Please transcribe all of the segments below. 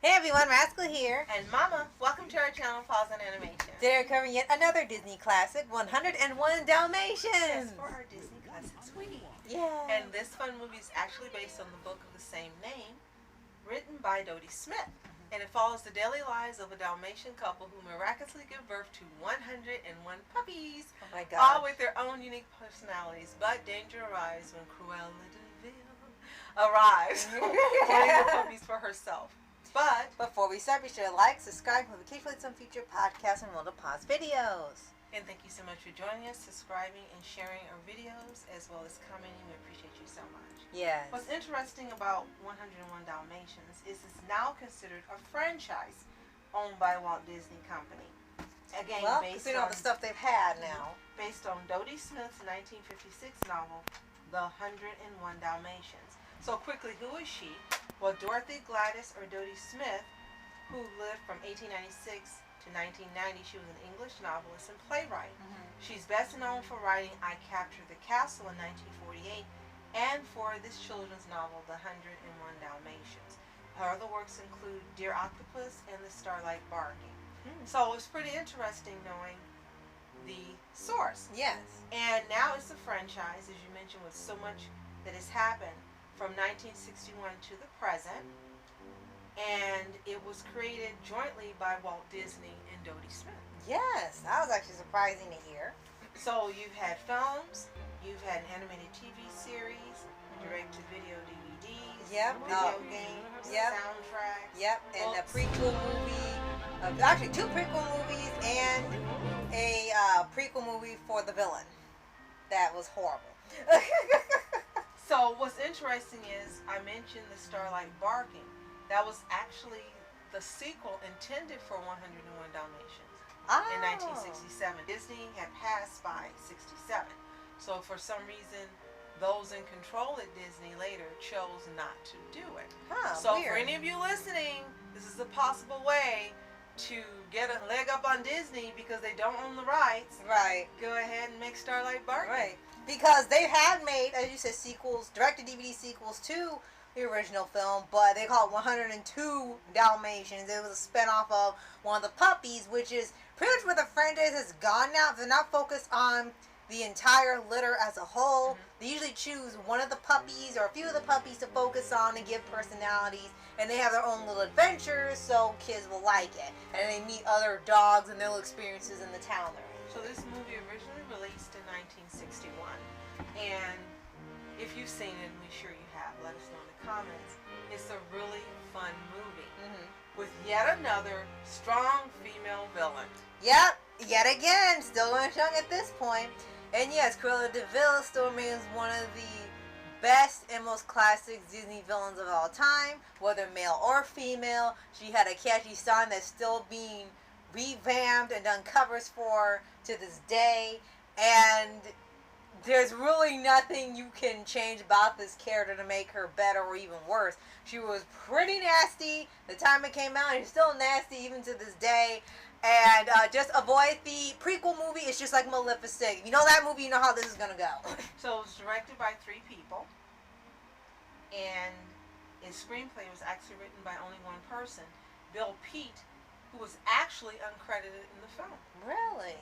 Hey everyone, Rascal here. And Mama, welcome to our channel, Paws On Animation. Today we're covering yet another Disney classic, 101 Dalmatians. Yes, for our Disney Classics Week. Yeah. And this fun movie is actually based on the book of the same name, written by Dodie Smith. And it follows the daily lives of a Dalmatian couple who miraculously give birth to 101 puppies. Oh my God. All with their own unique personalities. But danger arrives when Cruella De Vil arrives, holding the puppies for herself. But before we start, be sure to like, subscribe, notifications on future podcasts and World of Paws videos. And thank you so much for joining us, subscribing, and sharing our videos, as well as commenting. We appreciate you so much. Yes. What's interesting about 101 Dalmatians is it's now considered a franchise owned by Walt Disney Company. Again, well, based on on the stuff they've had now. Based on Dodie Smith's 1956 novel, The 101 Dalmatians. So quickly, who is she? Well, Dorothy Gladys, or Dodie Smith, who lived from 1896 to 1990, she was an English novelist and playwright. She's best known for writing I Captured the Castle in 1948 and for this children's novel, The 101 Dalmatians. Her other works include Dear Octopus and The Starlight Barking. So it's pretty interesting knowing the source. Yes. And now it's a franchise, as you mentioned, with so much that has happened from 1961 to the present. And it was created jointly by Walt Disney and Dodie Smith. Yes, that was actually surprising to hear. So you've had films, you've had an animated TV series, direct-to-video DVDs, video games, soundtracks. Yep, and a prequel movie, actually two prequel movies and a prequel movie for the villain. That was horrible. So what's interesting is I mentioned The Starlight Barking. That was actually the sequel intended for 101 Dalmatians in 1967. Disney had passed by 67. So for some reason, those in control at Disney later chose not to do it. So weird. For any of you listening, this is a possible way to get a leg up on Disney because they don't own the rights. Right. Go ahead and make Starlight Barking. Right. Because they had made, as you said, sequels, direct-to-DVD sequels to the original film, but they call it 102 Dalmatians. It was a spinoff of one of the puppies, which is pretty much where the franchise has gone now. They're not focused on the entire litter as a whole. They usually choose one of the puppies or a few of the puppies to focus on and give personalities, and they have their own little adventures, so kids will like it. And they meet other dogs and their little experiences in the town they're in. So this movie originally released in 1961, and if you've seen it, and we're sure you have, let us know in the comments. It's a really fun movie with yet another strong female villain. Yep, yet again, still going strong at this point. And yes, Cruella De Vil still remains one of the best and most classic Disney villains of all time, whether male or female. She had a catchy song that's still being revamped and done covers for to this day. And there's really nothing you can change about this character to make her better or even worse. She was pretty nasty the time it came out, and she's still nasty even to this day. And just avoid the prequel movie. It's just like Maleficent. If you know that movie, you know how this is going to go. So it was directed by 3 people, and its screenplay was actually written by only one person, Bill Peet, who was actually uncredited in the film. Really?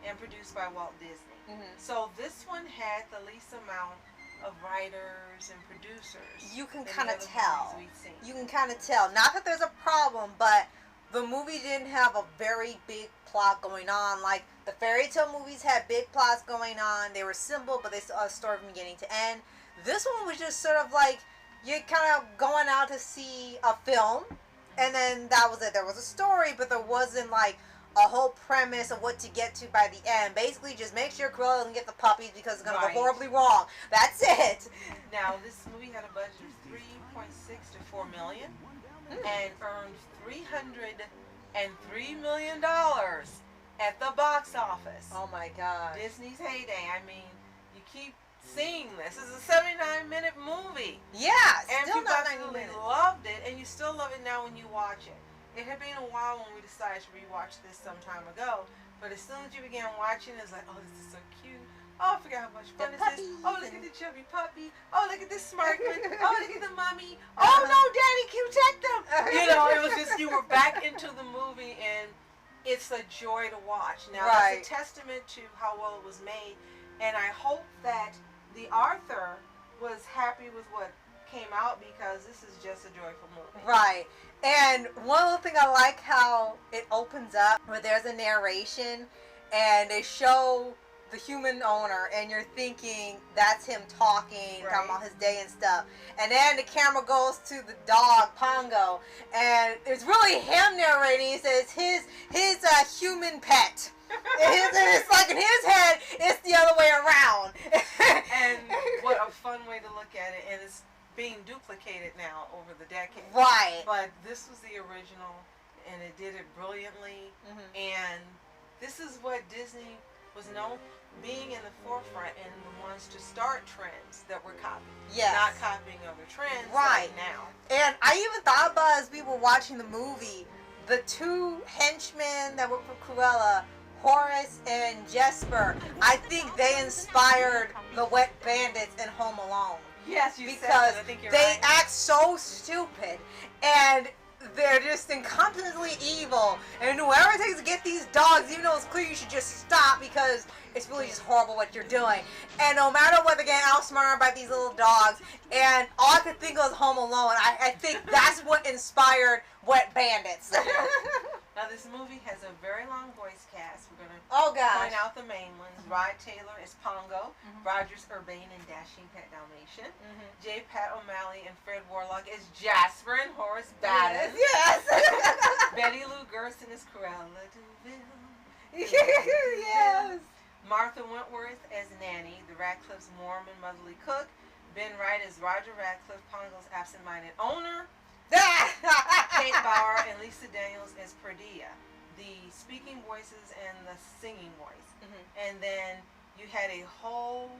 And produced by Walt Disney. So this one had the least amount of writers and producers. You can kind of tell. You can kind of tell. Not that there's a problem, but the movie didn't have a very big plot going on. Like the fairy tale movies had big plots going on. They were simple, but they saw a story from beginning to end. This one was just sort of like you're kind of going out to see a film, and then that was it. There was a story, but there wasn't like a whole premise of what to get to by the end. Basically, just make sure Cruella doesn't get the puppies because it's going to go horribly wrong. That's it. Now, this movie had a budget of $3.6 to $4 million and earned $303 million at the box office. Oh my God. Disney's heyday. I mean, you keep seeing this. This is a 79-minute movie. Yeah, and still people not absolutely loved it, and you still love it now when you watch it. It had been a while when we decided to rewatch this some time ago, but as soon as you began watching, it's like, oh, this is so cute. Oh, I forgot how much fun this is. Oh, look at the chubby puppy. Oh, look at this smart one. Oh, look at the mommy. Oh, no, Daddy, protect them. You know, it was just we're back into the movie, and it's a joy to watch. Now, Right. it's a testament to how well it was made, and I hope that the author was happy with what came out, because this is just a joyful movie. Right. And one other thing, I like how it opens up where there's a narration and they show the human owner, and you're thinking that's him talking, Right. talking about his day and stuff. And then the camera goes to the dog, Pongo, and it's really him narrating. He says his human pet. It's like in his head, it's the other way around. And what a fun way to look at it, and it's being duplicated now over the decades. Right. But this was the original, and it did it brilliantly. Mm-hmm. And this is what Disney was known, being in the forefront and the ones to start trends that we're copying. Yes. Not copying other trends Right. like now. And I even thought about, as we were watching the movie, the two henchmen that work for Cruella, Horace and Jesper, I think they inspired the Wet Bandits in Home Alone. Yes, you said Because that. I think you're they right. act so stupid, and they're just incompetently evil. And whoever it takes to get these dogs, even though it's clear you should just stop because it's really just horrible what you're doing. And no matter what, they're getting outsmarted by these little dogs. And all I could think of was Home Alone. I think that's what inspired Wet Bandits. Now, this movie has a very long voice cast. We're going to Oh gosh. point out the main ones. Rod Taylor is Pongo. Rogers Urbane and Dashing Pet Dalmatian. J. Pat O'Malley and Fred Warlock is Jasper and Horace Baddis. Yes. Betty Lou Gerson is Cruella De Vil. Yes. Martha Wentworth as Nanny, the Radcliffe's warm and motherly cook. Ben Wright as Roger Radcliffe, Pongo's absent-minded owner. Kate Bauer and Lisa Daniels as Perdita, the speaking voices and the singing voice. And then you had a whole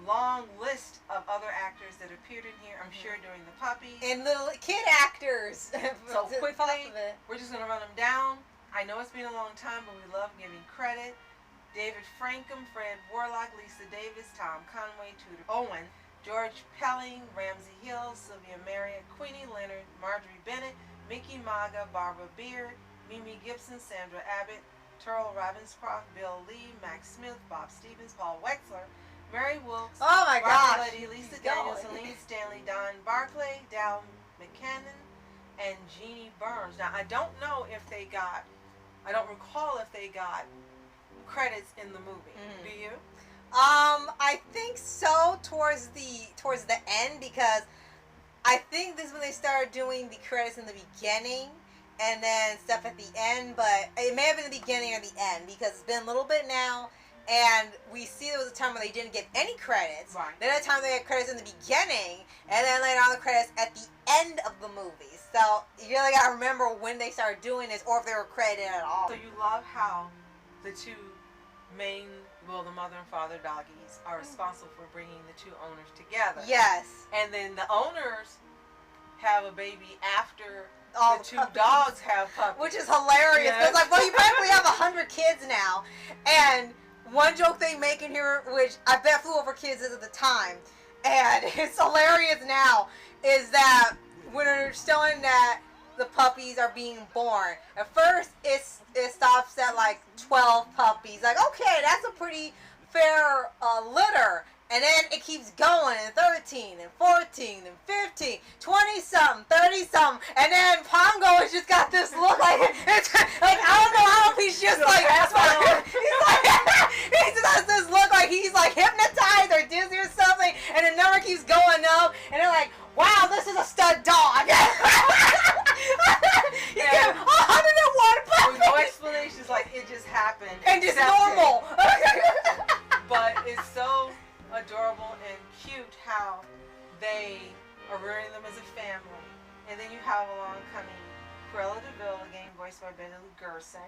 long list of other actors that appeared in here, I'm sure, during the puppies. And little kid actors. So To quickly, top of it. we're just going to run them down. I know it's been a long time, but we love giving credit. David Frankham, Fred Warlock, Lisa Davis, Tom Conway, Tudor Owen, George Pelling, Ramsey Hill, Sylvia Marriott, Queenie Leonard, Marjorie Bennett, Mickey Maga, Barbara Beard, Mimi Gibson, Sandra Abbott, Turl Ravenscroft, Bill Lee, Max Smith, Bob Stevens, Paul Wexler, Mary Wilkes, Oh my Barbara gosh. Letty, Lisa Keep Daniels, going. Helene Stanley, Don Barclay, Dal McCannon, and Jeannie Burns. Now, I don't recall if they got credits in the movie. Do you? I think so towards the end, because I think this is when they started doing the credits in the beginning and then stuff at the end, but it may have been the beginning or the end, because it's been a little bit now, and we see there was a time where they didn't get any credits. Right. Then at a time they had credits in the beginning, and then later on the credits at the end of the movie. So you really gotta remember when they started doing this, or if they were credited at all. So you love how the two main, the mother and father doggies are responsible for bringing the two owners together. Yes. And then the owners have a baby after All the two puppies. dogs have puppies. Which is hilarious. Yes. It's like, well, you practically have 100 kids now. And one joke they make in here, which I bet flew over kids at the time, and it's hilarious now, is that when they're showing that the puppies are being born, at first it stops at like 12 puppies. Like, okay, that's a pretty fair litter. And then it keeps going, and 13, and 14, and 15, 20-something, 30-something, and then Pongo has just got this look like, it's, like, I don't know how he's just like, he just has this look like he's like hypnotized or dizzy or something, and the number keeps going up, and they're like, wow, this is a stud dog. You get 101 With puppies. no explanations, like it just happened. And just Accept it. normal. But it's so adorable and cute how they are rearing them as a family. And then you have along coming Cruella De Vil, again voiced by Betty Lou Gerson,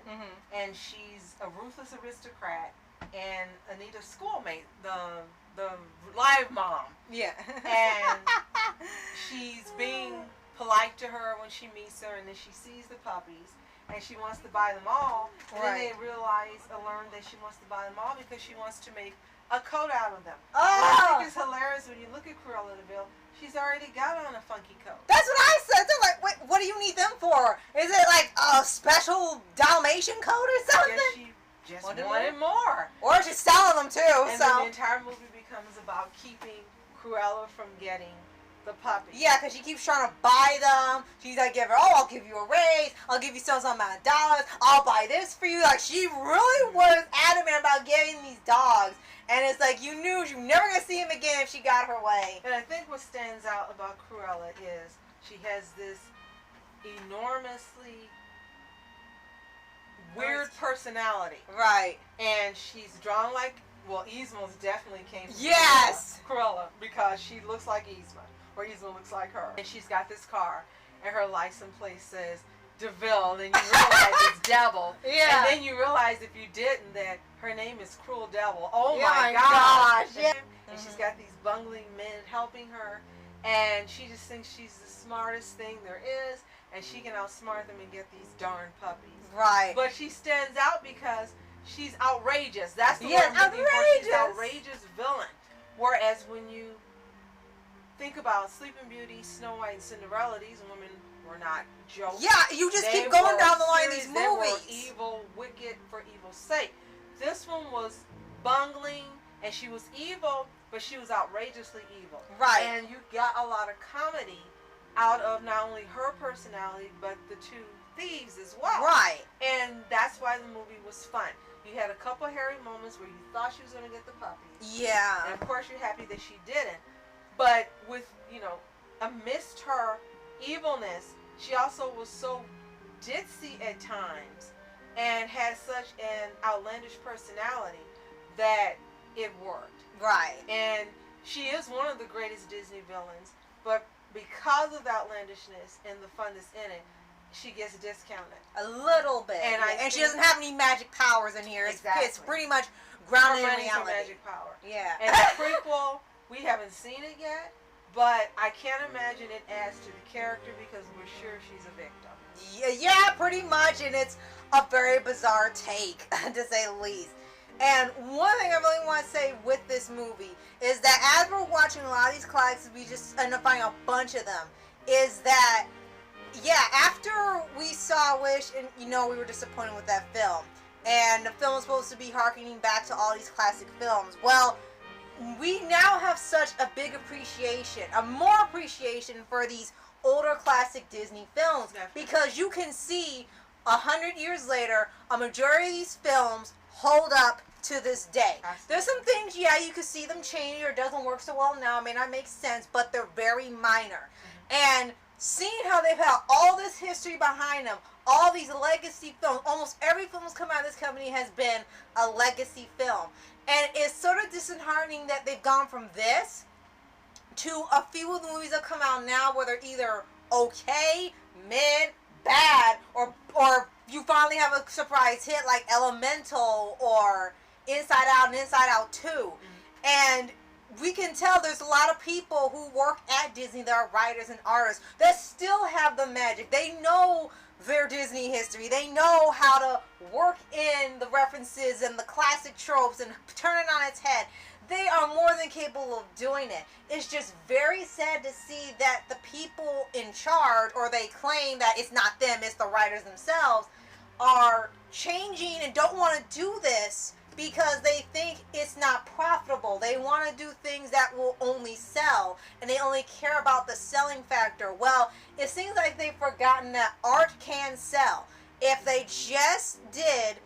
and she's a ruthless aristocrat, and Anita's schoolmate, the live mom, Yeah. and she's being polite to her when she meets her, and then she sees the puppies, and she wants to buy them all, and then they learn that she wants to buy them all because she wants to make a coat out of them. Oh! I think it's hilarious when you look at Cruella De Vil. She's already got on a funky coat. That's what I said. They're like, wait, what do you need them for? Is it like a special Dalmatian coat or something? I guess she just wanted more. Or she's selling them too. And then the entire movie becomes about keeping Cruella from getting the puppies. Yeah, because she keeps trying to buy them. She's like, I'll give you a raise. I'll give you some amount of dollars. I'll buy this for you. Like, she really was adamant about getting these dogs. And it's like, you knew you were never going to see him again if she got her way. And I think what stands out about Cruella is she has this enormously weird personality. Right. And she's drawn like, well, Yzma's definitely came from Cruella because she looks like Yzma, or Yzma looks like her. And she's got this car, and her license plate says De Vil, and then you realize it's Devil. Yeah. And then you realize if you didn't that her name is Cruel Devil. Oh my gosh. Yeah. And she's got these bungling men helping her, and she just thinks she's the smartest thing there is, and she can outsmart them and get these darn puppies. Right. But she stands out because she's outrageous. That's the yes, word I'm looking for. She's an outrageous villain. Whereas when you think about Sleeping Beauty, Snow White, and Cinderella, these women were not jokes. Yeah, you just keep going down the line of these movies. They were evil, wicked for evil's sake. This one was bungling, and she was evil, but she was outrageously evil. Right. And you got a lot of comedy out of not only her personality, but the two thieves as well. Right. And that's why the movie was fun. You had a couple hairy moments where you thought she was going to get the puppies. Yeah. And of course you're happy that she didn't. But with, amidst her evilness, she also was so ditzy at times and had such an outlandish personality that it worked. Right. And she is one of the greatest Disney villains, but because of the outlandishness and the fun that's in it, she gets discounted. A little bit. And she doesn't have any magic powers in here. Exactly. It's pretty much grounded in reality. Her magic power. Yeah. And the prequel, we haven't seen it yet, but I can't imagine it adds to the character because we're sure she's a victim. Yeah, pretty much, and it's a very bizarre take, to say the least. And one thing I really want to say with this movie is that as we're watching a lot of these classics, we just end up finding a bunch of them, is that, yeah, after we saw Wish, and we were disappointed with that film, and the film was supposed to be harkening back to all these classic films, well, we now have such a big appreciation, a more appreciation for these older classic Disney films. Definitely. Because you can see 100 years later, a majority of these films hold up to this day. Absolutely. There's some things, you could see them change or it doesn't work so well now. It may not make sense, but they're very minor. Mm-hmm. And seeing how they've had all this history behind them, all these legacy films, almost every film that's come out of this company has been a legacy film. And it's sort of disheartening that they've gone from this to a few of the movies that come out now where they're either okay, mid, bad, or you finally have a surprise hit like Elemental or Inside Out and Inside Out 2. Mm-hmm. And we can tell there's a lot of people who work at Disney that are writers and artists that still have the magic. They know their Disney history. They know how to work in the references and the classic tropes and turn it on its head. They are more than capable of doing it. It's just very sad to see that the people in charge, or they claim that it's not them, it's the writers themselves, are changing and don't want to do this because they think it's not profitable. They want to do things that will only sell, and they only care about the selling factor. Well, it seems like they've forgotten that art can sell. If they just did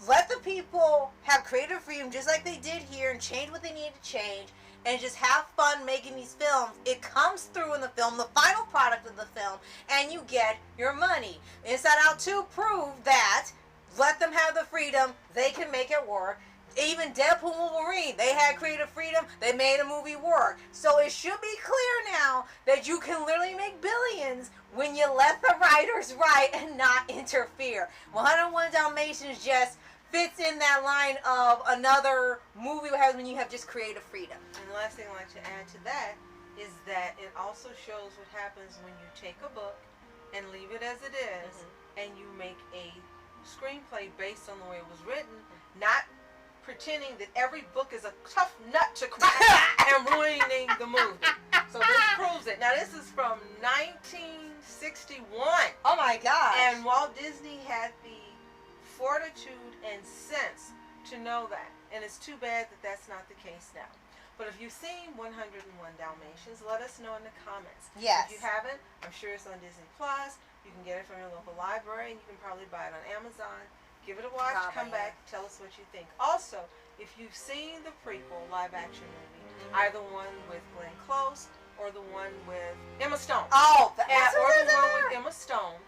let the people have creative freedom just like they did here and change what they needed to change and just have fun making these films, it comes through in the film, the final product of the film, and you get your money. Inside Out 2 proved that let them have the freedom, they can make it work. Even Deadpool and Wolverine, they had creative freedom, they made a movie work. So it should be clear now that you can literally make billions when you let the writers write and not interfere. 101 Dalmatians just fits in that line of another movie when you have just creative freedom. And the last thing I'd like to add to that is that it also shows what happens when you take a book and leave it as it is, and you make a screenplay based on the way it was written, not pretending that every book is a tough nut to crack and ruining the movie. So this proves it. Now this is from 1961. Oh my gosh. And Walt Disney had the fortitude and sense to know that. And it's too bad that that's not the case now. But if you've seen 101 Dalmatians, let us know in the comments. Yes. If you haven't, I'm sure it's on Disney Plus. You can get it from your local library, and you can probably buy it on Amazon. Give it a watch, come back, tell us what you think. Also, if you've seen the prequel live-action movie, either one with Glenn Close or the one with Emma Stone. Oh, or the one with Emma Stone,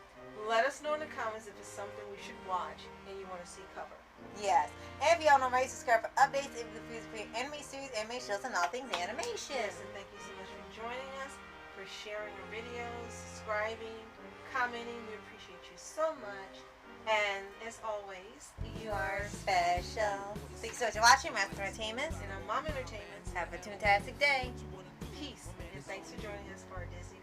let us know in the comments if it's something we should watch and you want to see covered. Yes. And if y'all don't already, subscribe for updates if you for your anime series, anime shows, and all things animation. Yes, and thank you so much for joining us, for sharing your videos, subscribing, commenting. We appreciate you so much. And as always, You are special. Thank you so much for watching Master Entertainment. And I'm Mom Entertainment. Have a fantastic day. Peace. And thanks for joining us for our Disney